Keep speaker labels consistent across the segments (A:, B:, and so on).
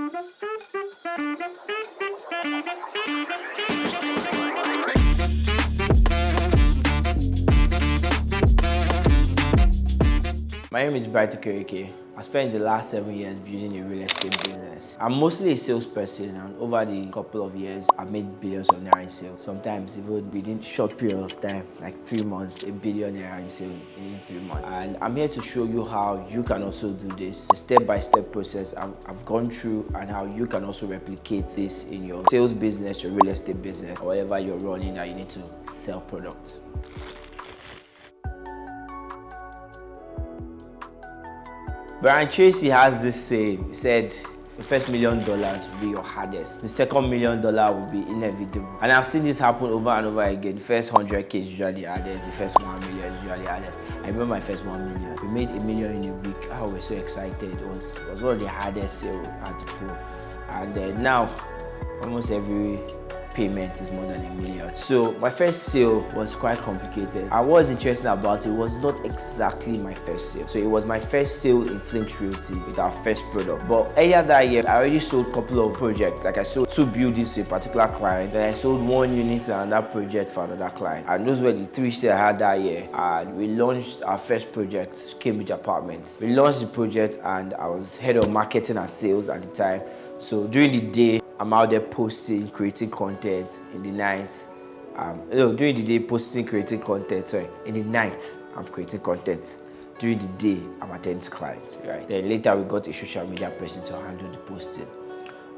A: My name is Brighton Kereke. I spent the last 7 years building a real estate business. I'm mostly a salesperson, and over the couple of years, I've made billions of naira in sales. Sometimes even within short period of time, like 3 months, a billion naira in sales in 3 months. And I'm here to show you how you can also do this. The step-by-step process I've gone through, and how you can also replicate this in your sales business, your real estate business, or whatever you're running that you need to sell products. Brian Tracy has this saying. He said, the first $1 million will be your hardest. The second $1 million will be inevitable. And I've seen this happen over and over again. The first 100K is usually hardest. The first 1 million is usually hardest. I remember my first 1 million. We made $1 million in a week. I was so excited. It was one of the hardest sales I had to pull. And now, almost every payment is more than $1 million. So my first sale was quite complicated. And what was interesting about it was not exactly my first sale. So it was my first sale in Flint Realty with our first product. But earlier that year, I already sold a couple of projects. Like I sold 2 buildings to a particular client. Then I sold 1 unit to another project for another client. And those were the 3 sales I had that year. And we launched our first project, Cambridge Apartments. We launched the project, and I was head of marketing and sales at the time. So during the day, I'm out there posting, creating content. In the night, during the day, creating content. Sorry, in the night, I'm creating content. During the day, I'm attending to clients. Right. Then later, we got a social media person to handle the posting,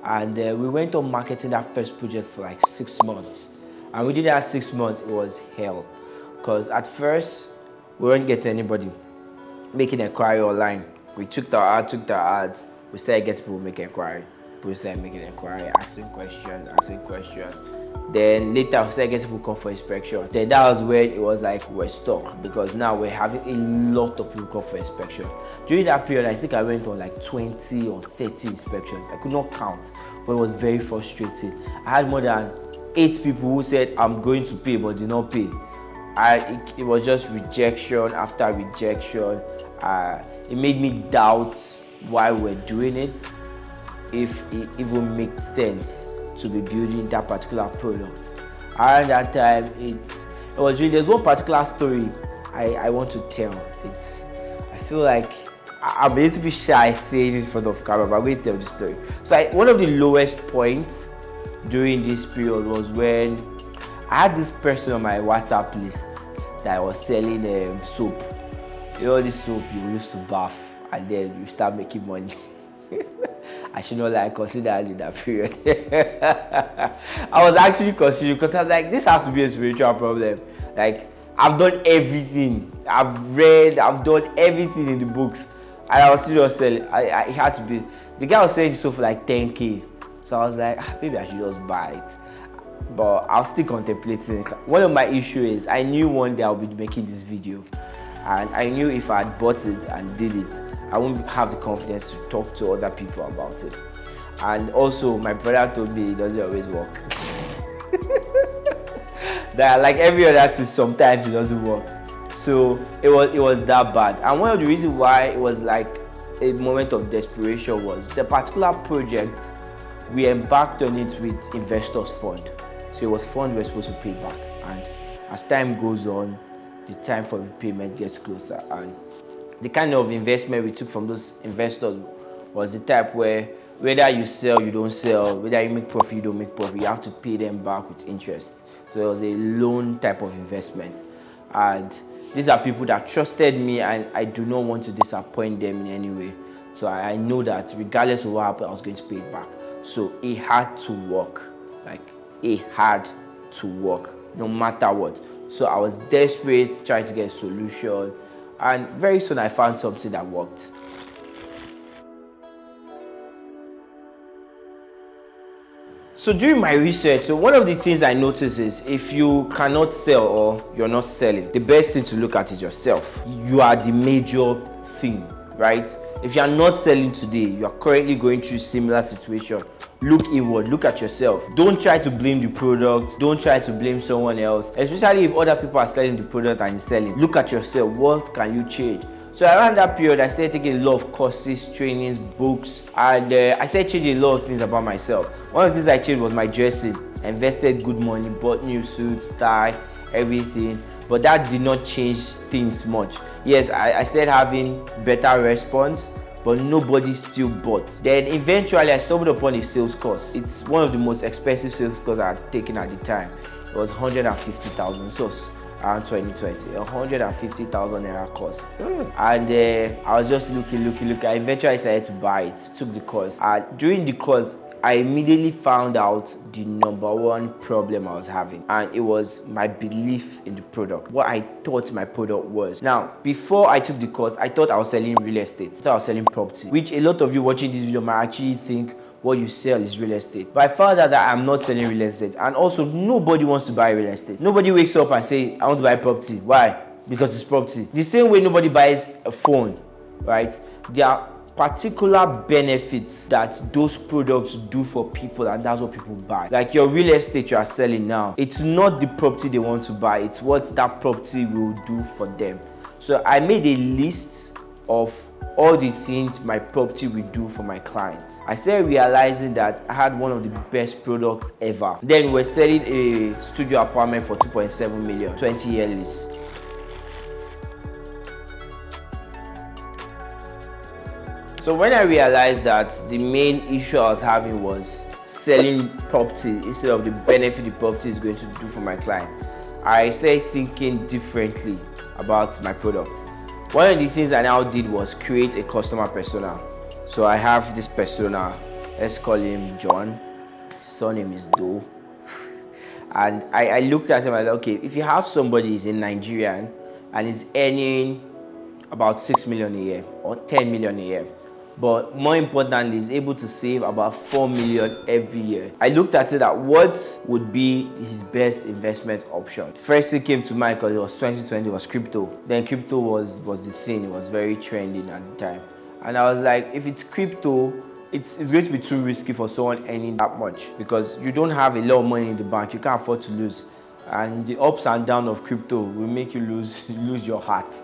A: and we went on marketing that first project for like 6 months. And within that 6 months, it was hell, because at first we weren't getting anybody making inquiry online. We took the ads. We started getting people making inquiry. People started making inquiry, asking questions. Then later, we started getting people come for inspection. Then that was when it was like we're stuck, because now we're having a lot of people come for inspection. During that period, I think I went on like 20 or 30 inspections. I could not count, but it was very frustrating. I had more than 8 people who said, I'm going to pay, but did not pay. It was just rejection after rejection. It made me doubt why we're doing it, if it even makes sense to be building that particular product. Around that time, there's one particular story I want to tell. I feel like I'm basically shy saying it in front of camera, but I'm going to tell the story. So one of the lowest points during this period was when I had this person on my WhatsApp list that was selling soap. You know, this soap you used to bath and then you start making money. I should not consider it in that period. I was actually considering, because I was like, this has to be a spiritual problem. Like, I've done everything. I've done everything in the books, and I was still just selling. It had to be. The guy was selling so for like 10K. So I was like, maybe I should just buy it. But I was still contemplating. One of my issues is I knew one day I'll be making this video, and I knew if I had bought it and did it, I won't have the confidence to talk to other people about it. And also, my brother told me it doesn't always work. That like every other artist, sometimes it doesn't work. So it was that bad. And one of the reasons why it was like a moment of desperation was the particular project we embarked on it with investors fund. So it was fund we're supposed to pay back. And as time goes on, the time for repayment gets closer. And the kind of investment we took from those investors was the type where whether you sell, you don't sell, whether you make profit, you don't make profit, you have to pay them back with interest. So it was a loan type of investment. And these are people that trusted me, and I do not want to disappoint them in any way. So I know that regardless of what happened, I was going to pay it back. So it had to work. Like, it had to work, no matter what. So I was desperate, trying to get a solution. And very soon I found something that worked. So during my research, one of the things I noticed is if you cannot sell or you're not selling, the best thing to look at is yourself. You are the major thing, right? If you are not selling today, you are currently going through a similar situation, look inward, look at yourself. Don't try to blame the product. Don't try to blame someone else, especially if other people are selling the product and you're selling. Look at yourself. What can you change? So around that period, I started taking a lot of courses, trainings, books, and I started changing a lot of things about myself. One of the things I changed was my dressing. I invested good money, bought new suits, tie, everything, but that did not change things much. Yes, I started having better response, but nobody still bought. Then eventually I stumbled upon a sales course. It's one of the most expensive sales courses I had taken at the time. It was 150,000, so around 2020, 150,000 naira course. And I was just looking. I eventually decided to buy it, took the course. During the course, I immediately found out the number one problem I was having, and it was my belief in the product, what I thought my product was. Now, before I took the course, I thought I was selling real estate, I thought I was selling property, which a lot of you watching this video might actually think what you sell is real estate. But I found out that I'm not selling real estate, and also nobody wants to buy real estate. Nobody wakes up and say, I want to buy property. Why? Because it's property. The same way nobody buys a phone, right? There are particular benefits that those products do for people, and that's what people buy. Like your real estate you are selling now, it's not the property they want to buy, it's what that property will do for them. So I made a list of all the things my property will do for my clients. I started realizing that I had one of the best products ever. Then we're selling a studio apartment for 2.7 million, 20-year lease. So when I realized that the main issue I was having was selling property instead of the benefit the property is going to do for my client, I started thinking differently about my product. One of the things I now did was create a customer persona. So I have this persona, let's call him John, his surname is Doe. And I looked at him and I said, okay, if you have somebody who's in Nigerian and is earning about 6 million a year or 10 million a year, but more importantly, is able to save about 4 million every year, I looked at it that what would be his best investment option. First thing came to mind, because it was 2020, was crypto. Then crypto was the thing, it was very trending at the time. And I was like, if it's crypto, it's going to be too risky for someone earning that much, because you don't have a lot of money in the bank, you can't afford to lose. And the ups and downs of crypto will make you lose your heart,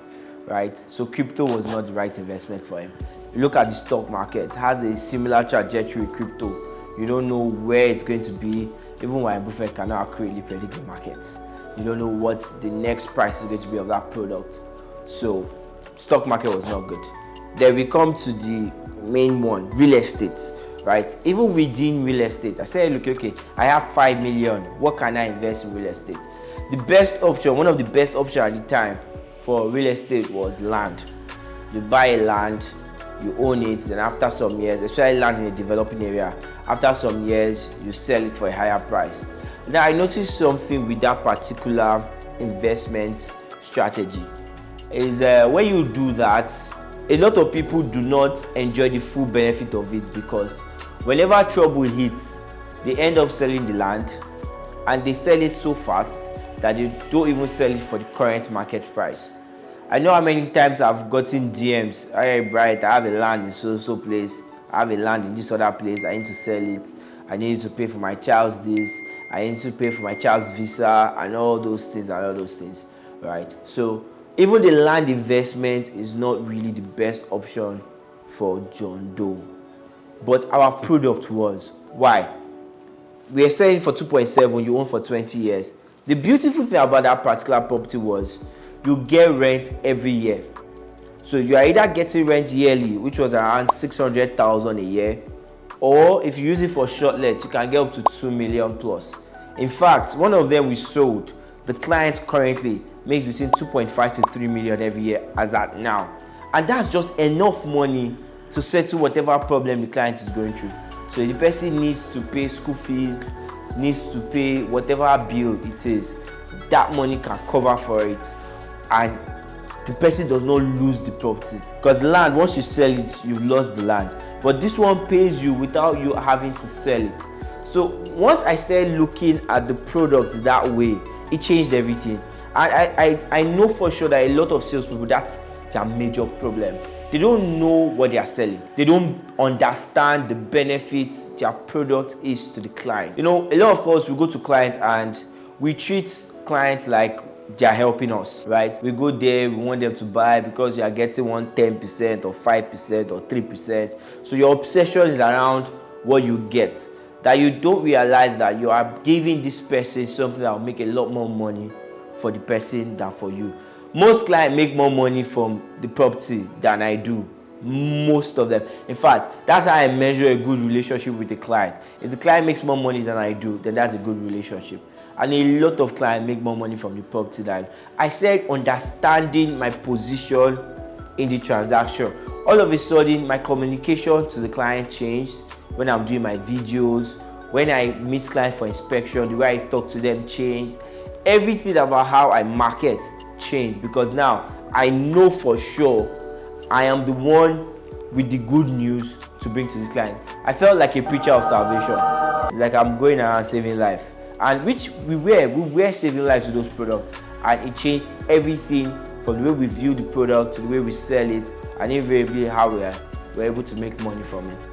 A: right? So crypto was not the right investment for him. Look at the stock market, it has a similar trajectory with crypto. You don't know where it's going to be. Even Warren Buffett cannot accurately predict the market. You don't know what the next price is going to be of that product. So stock market was not good. Then we come to the main one, real estate, right? Even within real estate, I said, look, okay, I have 5 million. What can I invest in real estate? The best option, one of the best options at the time for real estate was land. You buy a land, you own it, then after some years, especially land in a developing area, after some years you sell it for a higher price. Now I noticed something with that particular investment strategy is when you do that, a lot of people do not enjoy the full benefit of it, because whenever trouble hits, they end up selling the land, and they sell it so fast that they don't even sell it for the current market price. I know how many times I've gotten DMs, hey Bright, I have a land in so place, I have a land in this other place, I need to sell it, I need to pay for my child's this, I need to pay for my child's visa, and all those things, right? So even the land investment is not really the best option for John Doe, but our product was. Why? We are selling for 2.7, you own for 20 years. The beautiful thing about that particular property was you get rent every year. So you are either getting rent yearly, which was around 600,000 a year, or if you use it for short let, you can get up to 2 million plus. In fact, one of them we sold, the client currently makes between 2.5 to 3 million every year as at now. And that's just enough money to settle whatever problem the client is going through. So the person needs to pay school fees, needs to pay whatever bill it is, that money can cover for it, and the person does not lose the property. Because land, once you sell it, you've lost the land. But this one pays you without you having to sell it. So once I started looking at the product that way, it changed everything. And I know for sure that a lot of salespeople, that's their major problem. They don't know what they are selling. They don't understand the benefits their product is to the client. You know, a lot of us, we go to clients and we treat clients like they are helping us, right? We go there, we want them to buy because you are getting 10% or 5% or 3%. So your obsession is around what you get, that you don't realize that you are giving this person something that will make a lot more money for the person than for you. Most clients make more money from the property than I do. Most of them. In fact, that's how I measure a good relationship with the client. If the client makes more money than I do, then that's a good relationship. And a lot of clients make more money from the property than I said. Understanding my position in the transaction, all of a sudden my communication to the client changed. When I'm doing my videos, when I meet clients for inspection, the way I talk to them changed. Everything about how I market changed, because now I know for sure I am the one with the good news to bring to this client. I felt like a preacher of salvation. It's like I'm going around saving life, and which we were saving lives with those products, and it changed everything from the way we view the product to the way we sell it, and invariably how we're able to make money from it.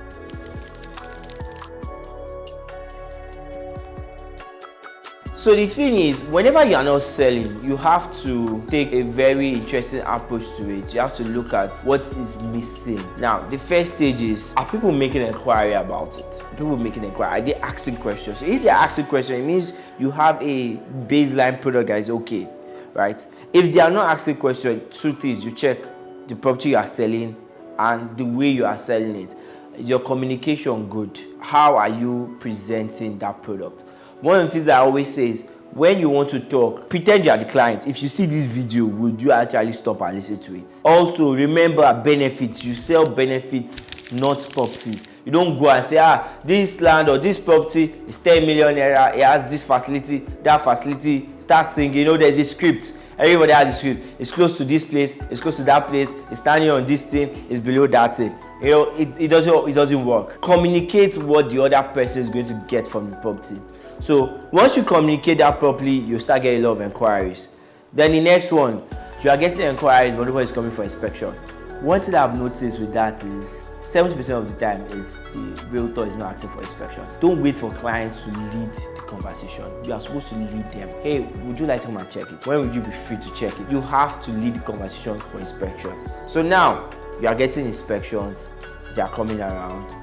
A: So the thing is, whenever you are not selling, you have to take a very interesting approach to it. You have to look at what is missing. Now, the first stage is, are people making an inquiry about it? People making an inquiry, are they asking questions? So if they're asking questions, it means you have a baseline product that is okay, right? If they are not asking questions, truth is, you check the property you are selling and the way you are selling it. Is your communication good? How are you presenting that product? One of the things I always say is, when you want to talk, pretend you are the client. If you see this video, would you actually stop and listen to it? Also, remember benefits. You sell benefits, not property. You don't go and say, this land or this property is 10 million naira, it has this facility, that facility, start singing. You know, there's a script. Everybody has a script. It's close to this place, it's close to that place, it's standing on this thing, it's below that thing. You know, it doesn't work. Communicate what the other person is going to get from the property. So once you communicate that properly, you start getting a lot of inquiries. Then the next one, you are getting inquiries, but nobody is coming for inspection. One thing I've noticed with that is 70% of the time is the realtor is not asking for inspection. Don't wait for clients to lead the conversation. You are supposed to lead them. Hey, would you like to come and check it? When would you be free to check it? You have to lead the conversation for inspection. So now you are getting inspections, they are coming around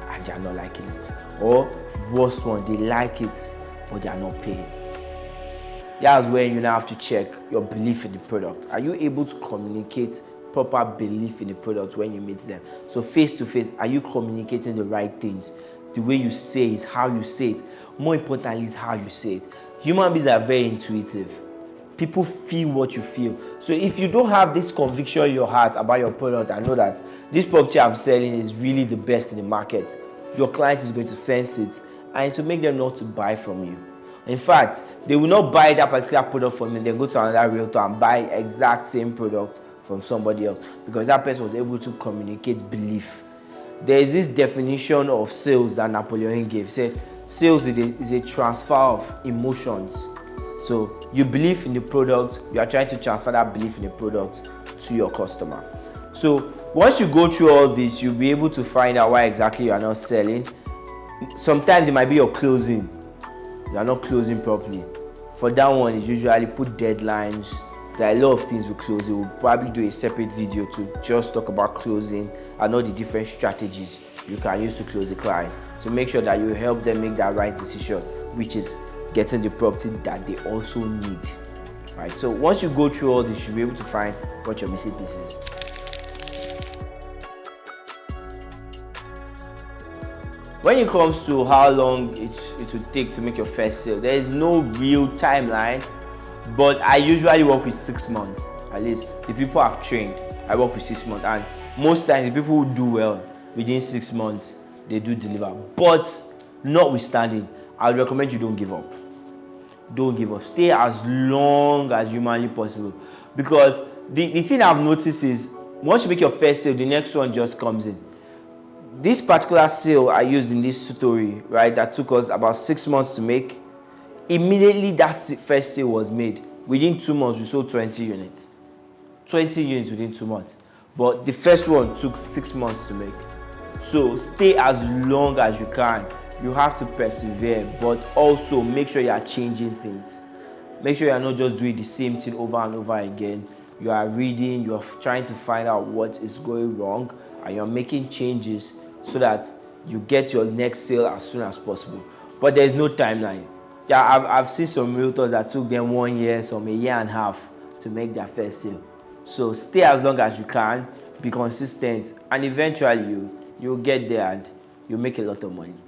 A: and they are not liking it. Or worst one, they like it but they are not paying. That's when you now have to check your belief in the product. Are you able to communicate proper belief in the product when you meet them? So face to face, are you communicating the right things? The way you say it, how you say it. More importantly is how you say it. Human beings are very intuitive. People feel what you feel. So if you don't have this conviction in your heart about your product, I know that this property I'm selling is really the best in the market, your client is going to sense it and to make them not to buy from you. In fact, they will not buy that particular product from you, then go to another realtor and buy exact same product from somebody else, because that person was able to communicate belief. There is this definition of sales that Napoleon gave. He said, sales is a transfer of emotions. So you believe in the product, you are trying to transfer that belief in the product to your customer. So once you go through all this, you'll be able to find out why exactly you are not selling. Sometimes it might be your closing. You are not closing properly. For that one, it's usually put deadlines. There are a lot of things with closing. We'll probably do a separate video to just talk about closing and all the different strategies you can use to close the client. So make sure that you help them make that right decision, which is getting the property that they also need. Right? So once you go through all this, you'll be able to find what your missing piece is. When it comes to how long it will take to make your first sale, there is no real timeline, but I usually work with 6 months. At least the people I've trained, I work with 6 months, and most times the people who do well within 6 months, they do deliver. But notwithstanding, I would recommend you don't give up. Don't give up. Stay as long as humanly possible, because the thing I've noticed is once you make your first sale, the next one just comes in. This particular sale I used in this story, right, that took us about 6 months to make, immediately that first sale was made. Within 2 months, we sold 20 units. 20 units within 2 months. But the first one took 6 months to make. So stay as long as you can. You have to persevere, but also make sure you are changing things. Make sure you're not just doing the same thing over and over again. You are reading, you're trying to find out what is going wrong, and you're making changes so that you get your next sale as soon as possible. But there's no timeline. Yeah, I've seen some realtors that took them 1 year, some a year and a half to make their first sale. So stay as long as you can, be consistent, and eventually you'll get there and you'll make a lot of money.